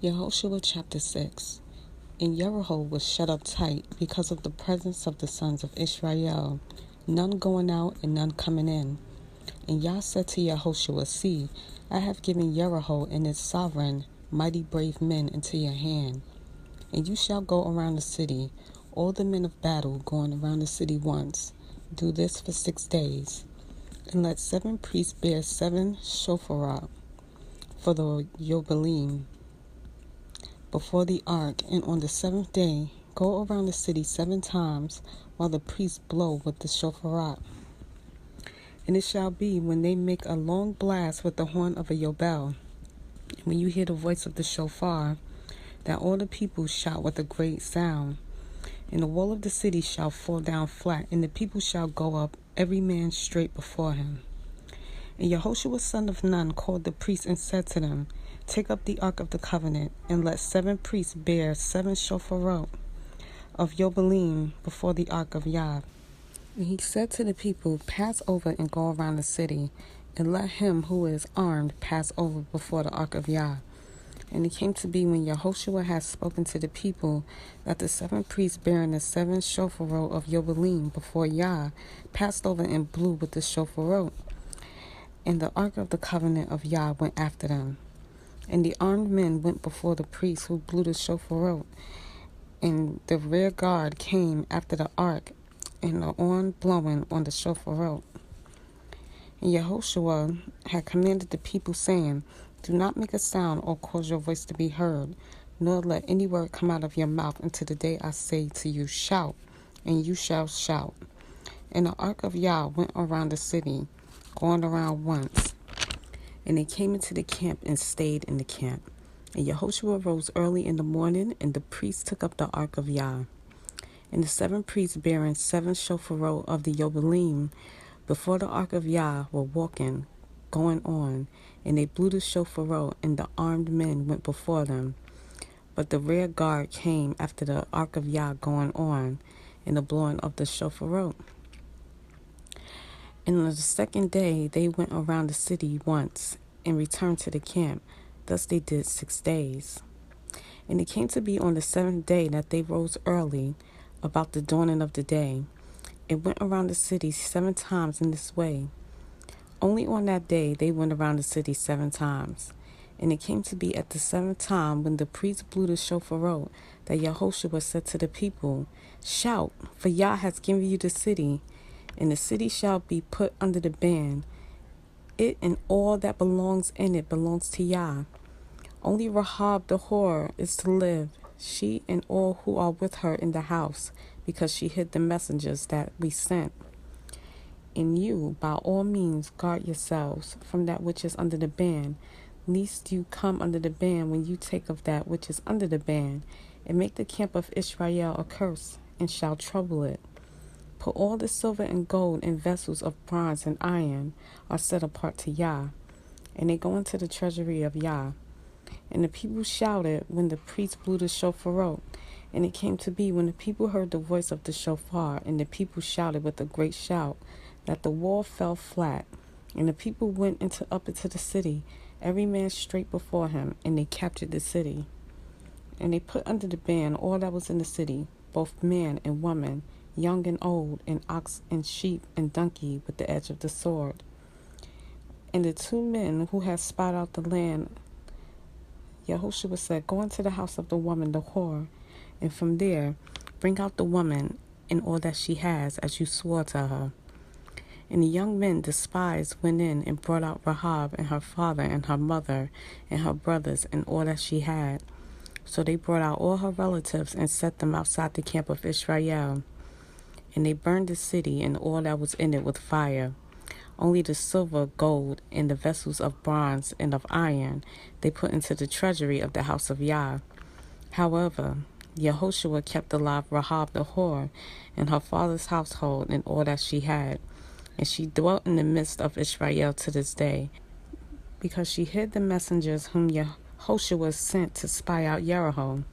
Yahusha chapter 6. And Jericho was shut up tight because of the presence of the sons of Israel, none going out and none coming in. And Yah said to Yahusha, See, I have given Jericho and its sovereign, mighty brave men into your hand. And you shall go around the city, all the men of battle going around the city once. Do this for 6 days. And let 7 priests bear 7 shofar for the Yobelim before the ark, and on the 7th day go around the city 7 times while the priests blow with the shofar. And it shall be, when they make a long blast with the horn of a yobel, and when you hear the voice of the shofar, that all the people shout with a great sound. And the wall of the city shall fall down flat, and the people shall go up, every man straight before him. And Yahusha son of Nun called the priests and said to them, Take up the ark of the covenant, and let 7 priests bear 7 shofar of Yobelim before the ark of Yah. And he said to the people, Pass over and go around the city, and let him who is armed pass over before the ark of Yah. And it came to be, when Yahusha had spoken to the people, that the 7 priests bearing the 7 shofar of Yobelim before Yah passed over and blew with the shofar. And the ark of the covenant of Yah went after them. And the armed men went before the priests who blew the shofar, and the rear guard came after the ark, and the horn blowing on the shofar. And Yahusha had commanded the people, saying, Do not make a sound or cause your voice to be heard, nor let any word come out of your mouth until the day I say to you, Shout, and you shall shout. And the ark of Yah went around the city, going around once. And they came into the camp and stayed in the camp. And Yahusha rose early in the morning, and the priests took up the ark of Yah. And the 7 priests bearing 7 shofar of the Yobelim before the ark of Yah were walking, going on, and they blew the shofar, and the armed men went before them. But the rear guard came after the ark of Yah going on, and the blowing of the shofar. And on the 2nd day they went around the city once, and returned to the camp. Thus they did 6 days. And it came to be on the 7th day that they rose early, about the dawning of the day, and went around the city 7 times in this way. Only on that day they went around the city 7 times. And it came to be at the 7th time, when the priest blew the shofar, that Yahusha said to the people, Shout, for Yah has given you the city, and the city shall be put under the ban. It and all that belongs in it belongs to Yah. Only Rahab the whore is to live, she and all who are with her in the house, because she hid the messengers that we sent. And you, by all means, guard yourselves from that which is under the ban, lest you come under the ban when you take of that which is under the ban, and make the camp of Israel a curse, and shall trouble it. Put all the silver and gold in vessels of bronze and iron are set apart to Yah, and they go into the treasury of Yah. And the people shouted when the priest blew the shofar. And it came to be, when the people heard the voice of the shofar, and the people shouted with a great shout, that the wall fell flat. And the people went up into the city, every man straight before him, and they captured the city. And they put under the ban all that was in the city, both man and woman, young and old, and ox and sheep and donkey, with the edge of the sword. And the 2 men who had spied out the land, Yahusha said, Go into the house of the woman, the whore, and from there bring out the woman and all that she has, as you swore to her. And the young men despised went in and brought out Rahab and her father and her mother and her brothers and all that she had. So they brought out all her relatives and set them outside the camp of Israel. And they burned the city and all that was in it with fire. Only the silver, gold, and the vessels of bronze and of iron they put into the treasury of the house of Yah. However, Yahusha kept alive Rahab the whore and her father's household and all that she had. And she dwelt in the midst of Israel to this day, because she hid the messengers whom Yahusha sent to spy out Jericho.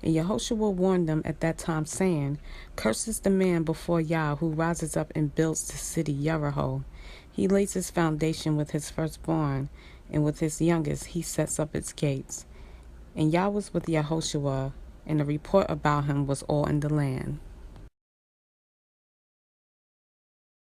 And Yahusha warned them at that time, saying, Cursed is the man before Yah who rises up and builds the city Jericho. He lays its foundation with his firstborn, and with his youngest he sets up its gates. And Yah was with Yahushua, and the report about him was all in the land.